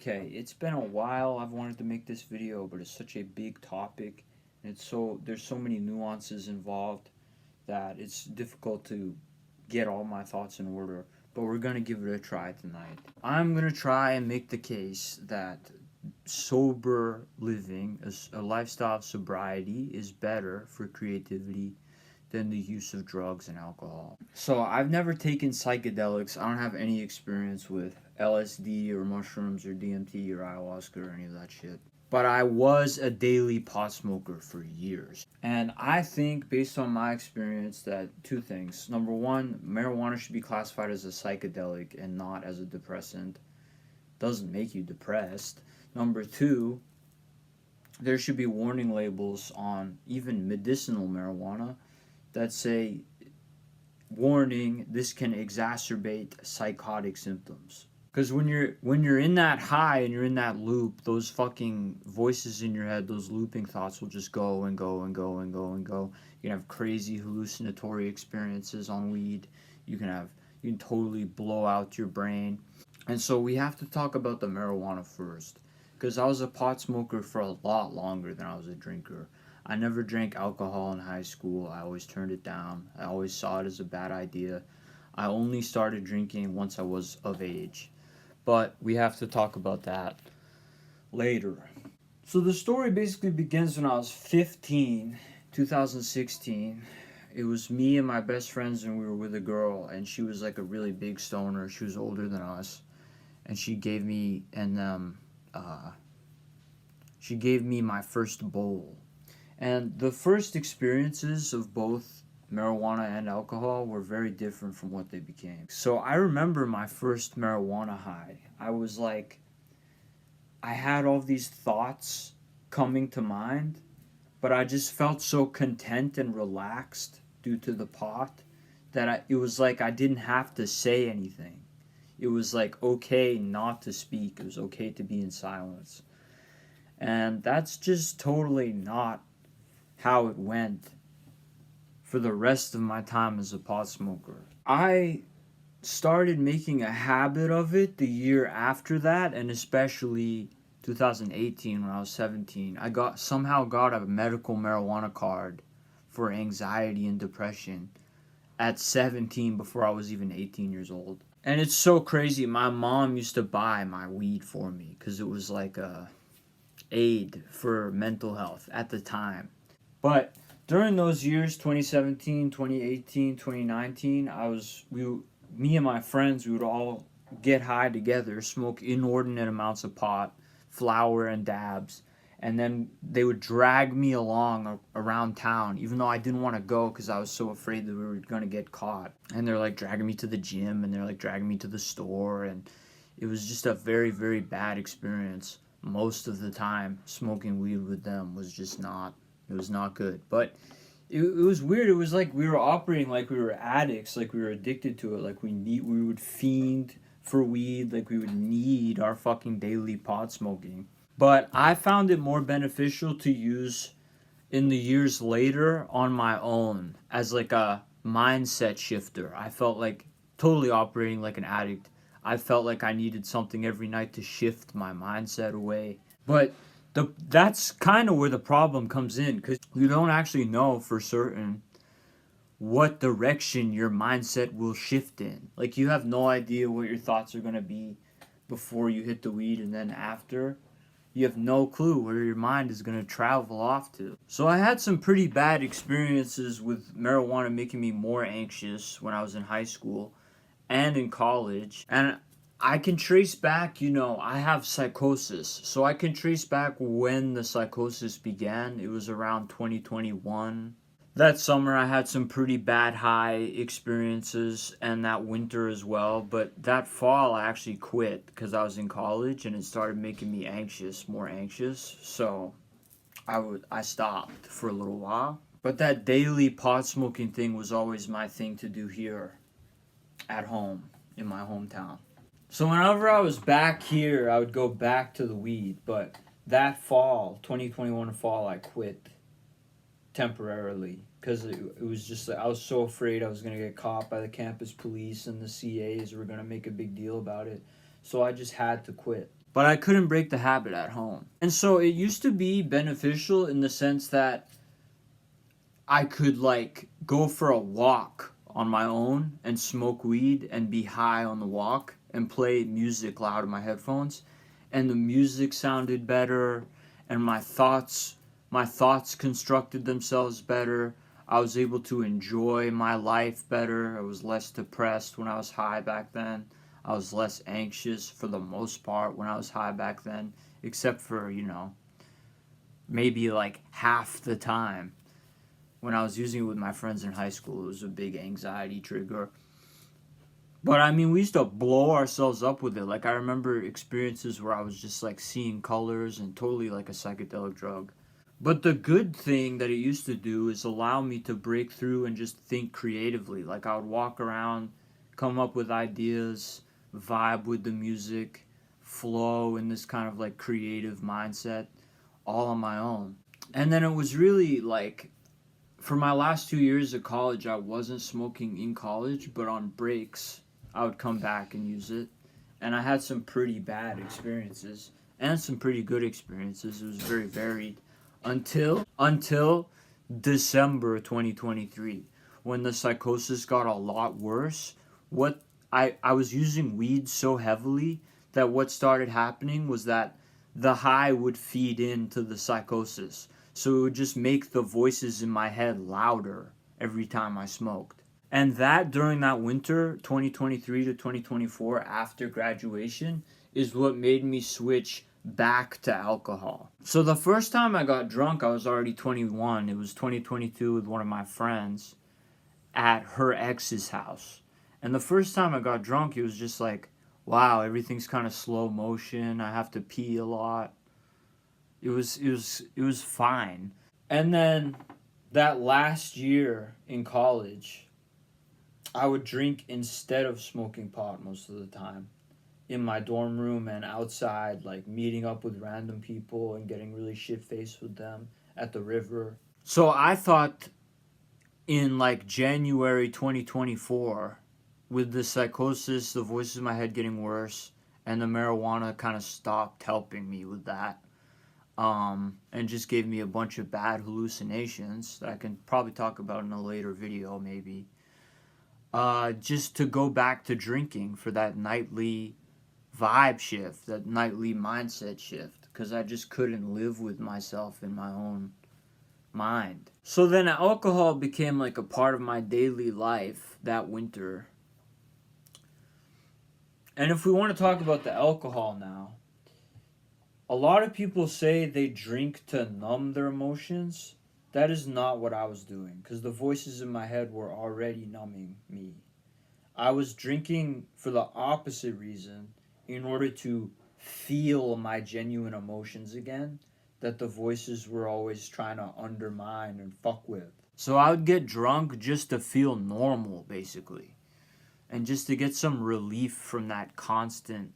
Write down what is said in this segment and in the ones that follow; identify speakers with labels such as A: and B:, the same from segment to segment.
A: Okay, it's been a while. I've wanted to make this video, but it's such a big topic, and there's so many nuances involved that it's difficult to get all my thoughts in order. But we're gonna give it a try tonight. I'm gonna try and make the case that sober living, a lifestyle of sobriety, is better for creativity than the use of drugs and alcohol. So I've never taken psychedelics. I don't have any experience with LSD or mushrooms or DMT or ayahuasca or any of that shit. But I was a daily pot smoker for years. And I think, based on my experience, that two things. Number one, marijuana should be classified as a psychedelic and not as a depressant. Doesn't make you depressed. Number two, there should be warning labels on even medicinal marijuana that say, warning, this can exacerbate psychotic symptoms. Because when you're in that high and you're in that loop, those fucking voices in your head, those looping thoughts will just go and go and go and go and go. You can have crazy hallucinatory experiences on weed. You can totally blow out your brain. And so we have to talk about the marijuana first. Because I was a pot smoker for a lot longer than I was a drinker. I never drank alcohol in high school. I always turned it down. I always saw it as a bad idea. I only started drinking once I was of age. But we have to talk about that later. So the story basically begins when I was 15, 2016. It was me and my best friends, and we were with a girl, and she was like a really big stoner. She was older than us, and she gave me my first bowl. And the first experiences of both marijuana and alcohol were very different from what they became. So I remember my first marijuana high. I had all these thoughts coming to mind, but I just felt so content and relaxed due to the pot that it was like I didn't have to say anything. It was like okay not to speak. It was okay to be in silence. And that's just totally not how it went for the rest of my time as a pot smoker. I started making a habit of it the year after that, and especially 2018 when I was 17. I somehow got a medical marijuana card for anxiety and depression at 17 before I was even 18 years old. And it's so crazy. My mom used to buy my weed for me because it was like a aid for mental health at the time. But during those years, 2017, 2018, 2019, me and my friends, we would all get high together, smoke inordinate amounts of pot, flower, and dabs, and then they would drag me along around town, even though I didn't want to go because I was so afraid that we were going to get caught. And they're like dragging me to the gym, and they're like dragging me to the store, and it was just a very, very bad experience. Most of the time, smoking weed with them was just not, it was not good. But it was weird. It was like we were operating like we were addicts, like we were addicted to it, like we would fiend for weed, like we would need our fucking daily pot smoking. But I found it more beneficial to use in the years later on my own as like a mindset shifter. I felt like totally operating like an addict. I felt like I needed something every night to shift my mindset away. But that's kind of where the problem comes in, because you don't actually know for certain what direction your mindset will shift in. Like, you have no idea what your thoughts are going to be before you hit the weed, and then after. You have no clue where your mind is going to travel off to. So I had some pretty bad experiences with marijuana making me more anxious when I was in high school and in college. And I can trace back, I have psychosis. So I can trace back when the psychosis began. It was around 2021. That summer I had some pretty bad high experiences, and that winter as well. But that fall I actually quit because I was in college and it started making me more anxious. So I stopped for a little while. But that daily pot smoking thing was always my thing to do here at home in my hometown. So whenever I was back here, I would go back to the weed. But that fall, 2021 fall, I quit temporarily because it was just like I was so afraid I was going to get caught by the campus police and the CAs were going to make a big deal about it. So I just had to quit. but I couldn't break the habit at home. And so it used to be beneficial in the sense that I could like go for a walk on my own and smoke weed and be high on the walk and play music loud in my headphones, and the music sounded better, and my thoughts constructed themselves better. I was able to enjoy my life better. I was less depressed when I was high back then. I was less anxious for the most part when I was high back then, except for, maybe like half the time when I was using it with my friends in high school. It was a big anxiety trigger. But I mean, we used to blow ourselves up with it. Like, I remember experiences where I was just like seeing colors and totally like a psychedelic drug. But the good thing that it used to do is allow me to break through and just think creatively. Like, I would walk around, come up with ideas, vibe with the music, flow in this kind of like creative mindset, all on my own. And then it was really like, for my last 2 years of college, I wasn't smoking in college, but on breaks, I would come back and use it. And I had some pretty bad experiences and some pretty good experiences. It was very varied until December 2023, when the psychosis got a lot worse. What I was using weed so heavily that what started happening was that the high would feed into the psychosis. So it would just make the voices in my head louder every time I smoked. And that, during that winter, 2023 to 2024, after graduation, is what made me switch back to alcohol. So the first time I got drunk, I was already 21. It was 2022 with one of my friends at her ex's house. And the first time I got drunk, it was just like, wow, everything's kind of slow motion. I have to pee a lot. It was fine. And then that last year in college, I would drink instead of smoking pot most of the time, in my dorm room and outside, like meeting up with random people and getting really shit-faced with them at the river. So I thought in like January 2024, with the psychosis, the voices in my head getting worse, and the marijuana kind of stopped helping me with that. And just gave me a bunch of bad hallucinations that I can probably talk about in a later video, maybe. Just to go back to drinking for that nightly vibe shift, that nightly mindset shift, because I just couldn't live with myself in my own mind. So then alcohol became like a part of my daily life that winter. And if we want to talk about the alcohol now, a lot of people say they drink to numb their emotions. That is not what I was doing, because the voices in my head were already numbing me. I was drinking for the opposite reason, in order to feel my genuine emotions again, that the voices were always trying to undermine and fuck with. So I would get drunk just to feel normal, basically, and just to get some relief from that constant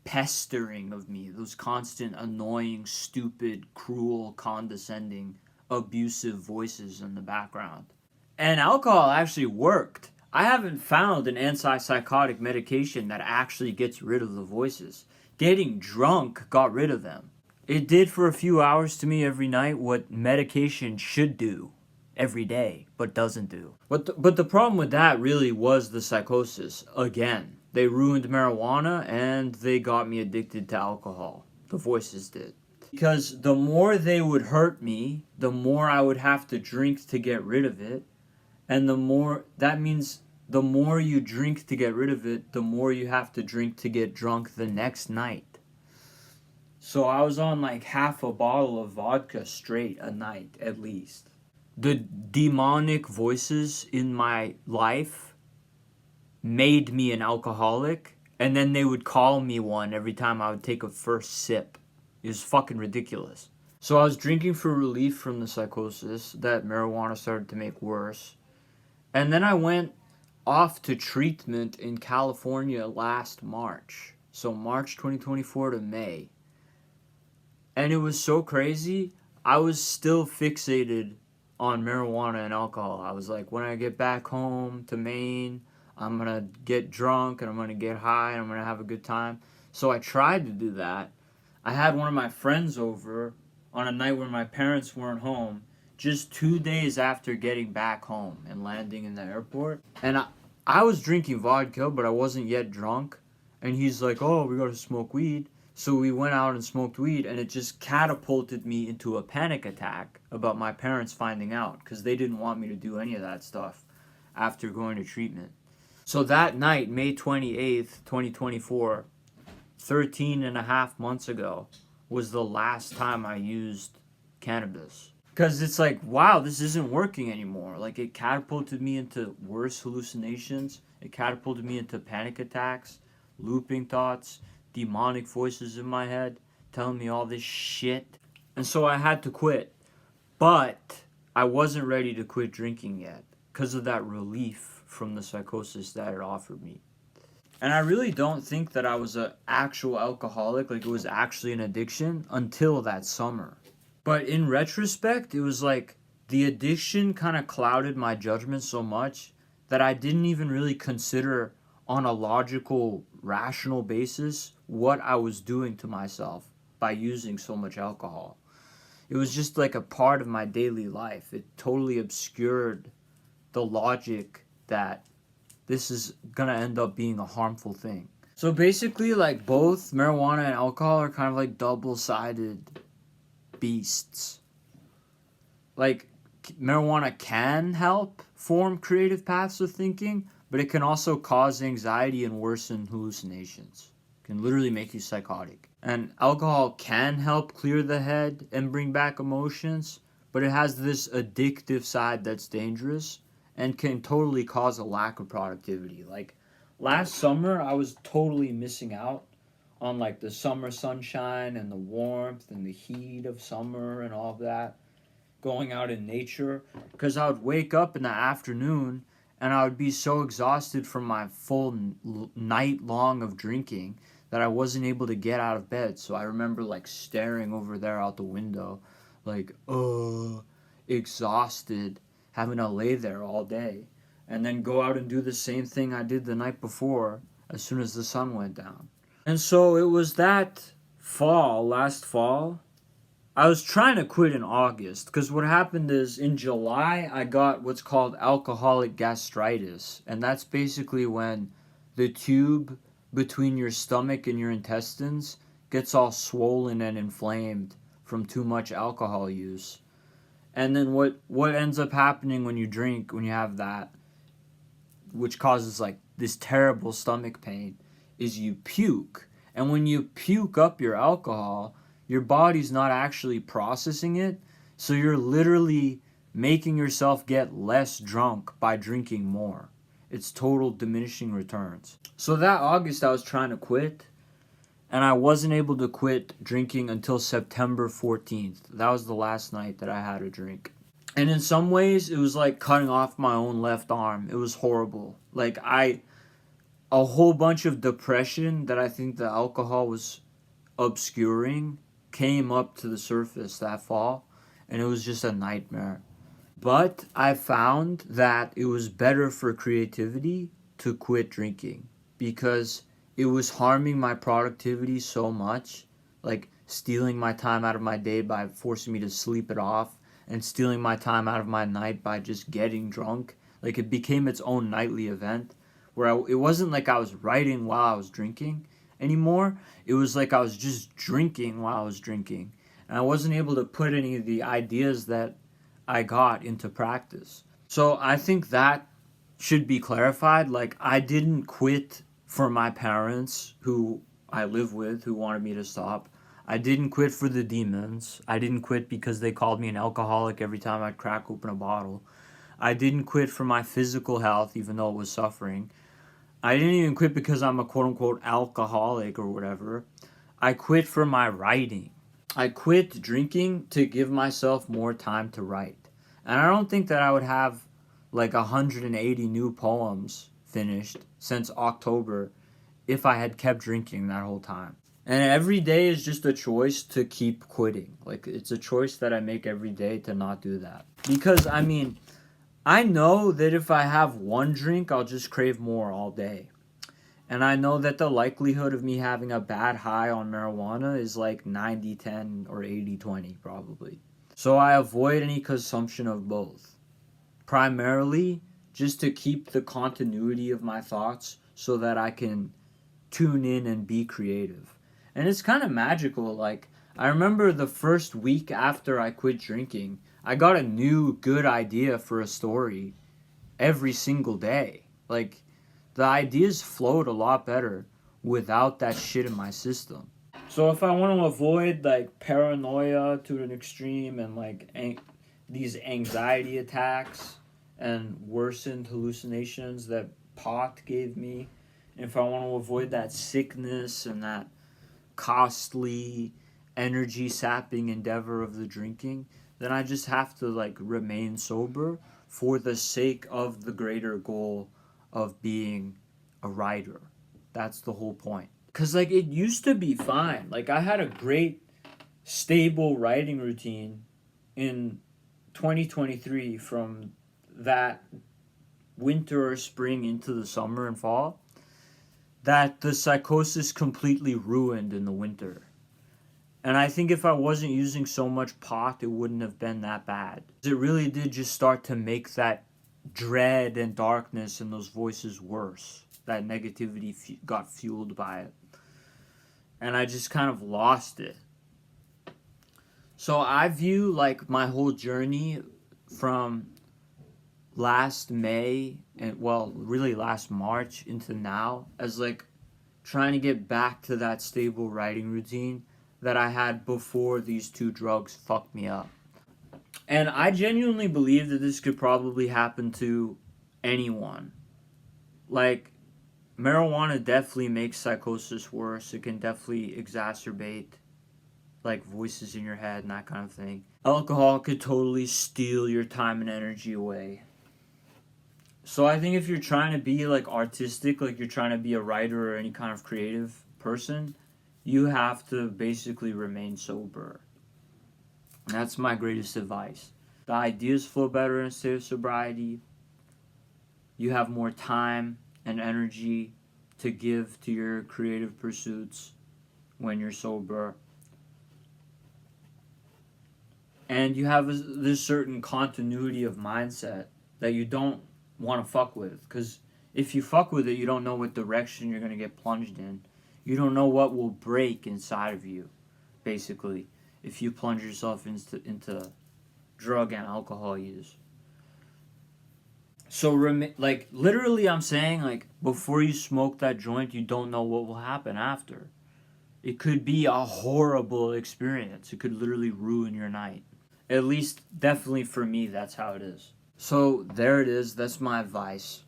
A: pestering of me, those constant annoying, stupid, cruel, condescending, abusive voices in the background. And alcohol actually worked. I haven't found an antipsychotic medication that actually gets rid of the voices. Getting drunk got rid of them. It did for a few hours to me every night what medication should do every day, but doesn't do. But the problem with that really was the psychosis. Again, they ruined marijuana and they got me addicted to alcohol. The voices did. Because the more they would hurt me, the more I would have to drink to get rid of it. And that means the more you drink to get rid of it, the more you have to drink to get drunk the next night. So I was on like half a bottle of vodka straight a night, at least. The demonic voices in my life made me an alcoholic, and then they would call me one every time I would take a first sip. It was fucking ridiculous. So I was drinking for relief from the psychosis that marijuana started to make worse. And then I went off to treatment in California last March. So March 2024 to May. And it was so crazy. I was still fixated on marijuana and alcohol. I was like, when I get back home to Maine, I'm going to get drunk and I'm going to get high and I'm going to have a good time. So I tried to do that. I had one of my friends over on a night when my parents weren't home, just 2 days after getting back home and landing in the airport. And I was drinking vodka, but I wasn't yet drunk. And he's like, oh, we gotta smoke weed. So we went out and smoked weed, and it just catapulted me into a panic attack about my parents finding out, because they didn't want me to do any of that stuff after going to treatment. So that night, May 28th, 2024, 13 and a half months ago, was the last time I used cannabis. Because it's like, wow, this isn't working anymore. Like, it catapulted me into worse hallucinations. It catapulted me into panic attacks, looping thoughts, demonic voices in my head telling me all this shit. And so I had to quit. But I wasn't ready to quit drinking yet because of that relief from the psychosis that it offered me. And I really don't think that I was an actual alcoholic, like it was actually an addiction, until that summer. But in retrospect, it was like the addiction kind of clouded my judgment so much that I didn't even really consider on a logical, rational basis what I was doing to myself by using so much alcohol. It was just like a part of my daily life. It totally obscured the logic that this is gonna end up being a harmful thing. So basically, like, both marijuana and alcohol are kind of like double-sided beasts. Like, marijuana can help form creative paths of thinking, but it can also cause anxiety and worsen hallucinations. It can literally make you psychotic. And alcohol can help clear the head and bring back emotions, but it has this addictive side that's dangerous and can totally cause a lack of productivity. Like, last summer, I was totally missing out on, like, the summer sunshine and the warmth and the heat of summer and all of that, going out in nature, because I would wake up in the afternoon and I would be so exhausted from my full night long of drinking that I wasn't able to get out of bed. So I remember, like, staring over there out the window, like, exhausted, having to lay there all day, and then go out and do the same thing I did the night before as soon as the sun went down. And so it was that last fall, I was trying to quit in August, because what happened is in July I got what's called alcoholic gastritis, and that's basically when the tube between your stomach and your intestines gets all swollen and inflamed from too much alcohol use. And then what ends up happening when you drink, when you have that, which causes like this terrible stomach pain, is you puke. And when you puke up your alcohol, your body's not actually processing it, so you're literally making yourself get less drunk by drinking more. It's total diminishing returns. So that August I was trying to quit, and I wasn't able to quit drinking until September 14th. That was the last night that I had a drink. And in some ways, it was like cutting off my own left arm. It was horrible. Like, a whole bunch of depression that I think the alcohol was obscuring came up to the surface that fall, and it was just a nightmare. But I found that it was better for creativity to quit drinking, because it was harming my productivity so much, like stealing my time out of my day by forcing me to sleep it off, and stealing my time out of my night by just getting drunk. Like, it became its own nightly event, where it wasn't like I was writing while I was drinking anymore. It was like I was just drinking while I was drinking, and I wasn't able to put any of the ideas that I got into practice. So I think that should be clarified. Like, I didn't quit for my parents, who I live with, who wanted me to stop. I didn't quit for the demons. I didn't quit because they called me an alcoholic every time I'd crack open a bottle. I didn't quit for my physical health, even though it was suffering. I didn't even quit because I'm a quote-unquote alcoholic or whatever. I quit for my writing. I quit drinking to give myself more time to write. And I don't think that I would have like 180 new poems finished since October if I had kept drinking that whole time. And every day is just a choice to keep quitting. Like, it's a choice that I make every day to not do that. Because, I mean, I know that if I have one drink, I'll just crave more all day. And I know that the likelihood of me having a bad high on marijuana is like 90-10 or 80-20 probably. So I avoid any consumption of both. Primarily just to keep the continuity of my thoughts so that I can tune in and be creative. And it's kind of magical. Like, I remember the first week after I quit drinking, I got a new good idea for a story every single day. Like, the ideas flowed a lot better without that shit in my system. So if I want to avoid like paranoia to an extreme and like these anxiety attacks and worsened hallucinations that pot gave me, if I want to avoid that sickness and that costly energy sapping endeavor of the drinking, then I just have to like remain sober for the sake of the greater goal of being a writer. That's the whole point. Cause like it used to be fine. Like I had a great stable writing routine in 2023 from that winter or spring into the summer and fall that the psychosis completely ruined in the winter. And I think if I wasn't using so much pot, it wouldn't have been that bad. It really did just start to make that dread and darkness and those voices worse. That negativity got fueled by it. And I just kind of lost it. So I view like my whole journey from last May and well, really last March into now as like trying to get back to that stable writing routine that I had before these two drugs fucked me up. And I genuinely believe that this could probably happen to anyone. Like, marijuana definitely makes psychosis worse. It can definitely exacerbate, like, voices in your head and that kind of thing. Alcohol could totally steal your time and energy away. So I think if you're trying to be, like, artistic, like you're trying to be a writer or any kind of creative person, you have to basically remain sober. That's my greatest advice. The ideas flow better in a state of sobriety. You have more time and energy to give to your creative pursuits when you're sober. And you have this certain continuity of mindset that you don't want to fuck with. Because if you fuck with it, you don't know what direction you're going to get plunged in. You don't know what will break inside of you, basically, if you plunge yourself into drug and alcohol use. So, like, literally, I'm saying, like, before you smoke that joint, you don't know what will happen after. It could be a horrible experience. It could literally ruin your night. At least, definitely for me, that's how it is. So, there it is. That's my advice.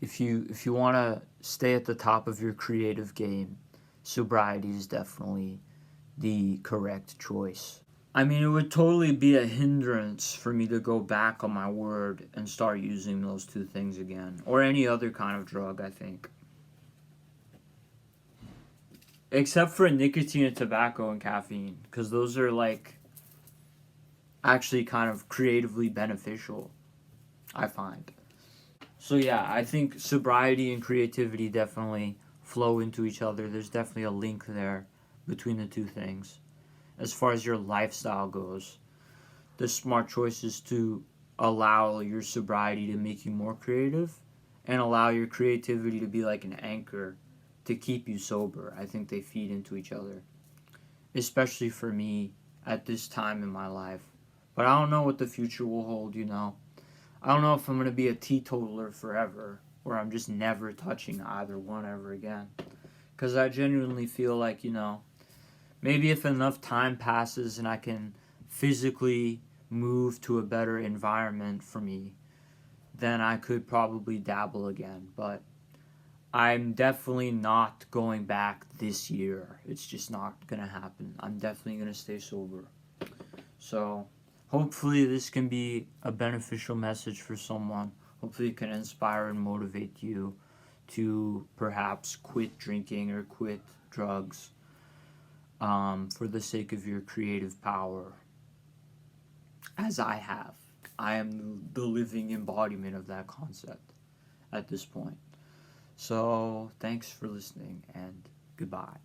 A: If you want to stay at the top of your creative game, sobriety is definitely the correct choice. I mean, it would totally be a hindrance for me to go back on my word and start using those two things again. Or any other kind of drug, I think. Except for nicotine and tobacco and caffeine. Because those are, like, actually kind of creatively beneficial, I find. So yeah, I think sobriety and creativity definitely flow into each other. There's definitely a link there between the two things. As far as your lifestyle goes, the smart choice is to allow your sobriety to make you more creative and allow your creativity to be like an anchor to keep you sober. I think they feed into each other, especially for me at this time in my life. But I don't know what the future will hold, you know. I don't know if I'm going to be a teetotaler forever or I'm just never touching either one ever again. Because I genuinely feel like, you know, maybe if enough time passes and I can physically move to a better environment for me, then I could probably dabble again. But I'm definitely not going back this year. It's just not going to happen. I'm definitely going to stay sober. So hopefully this can be a beneficial message for someone. Hopefully it can inspire and motivate you to perhaps quit drinking or quit drugs for the sake of your creative power, as I have. I am the living embodiment of that concept at this point. So thanks for listening and goodbye.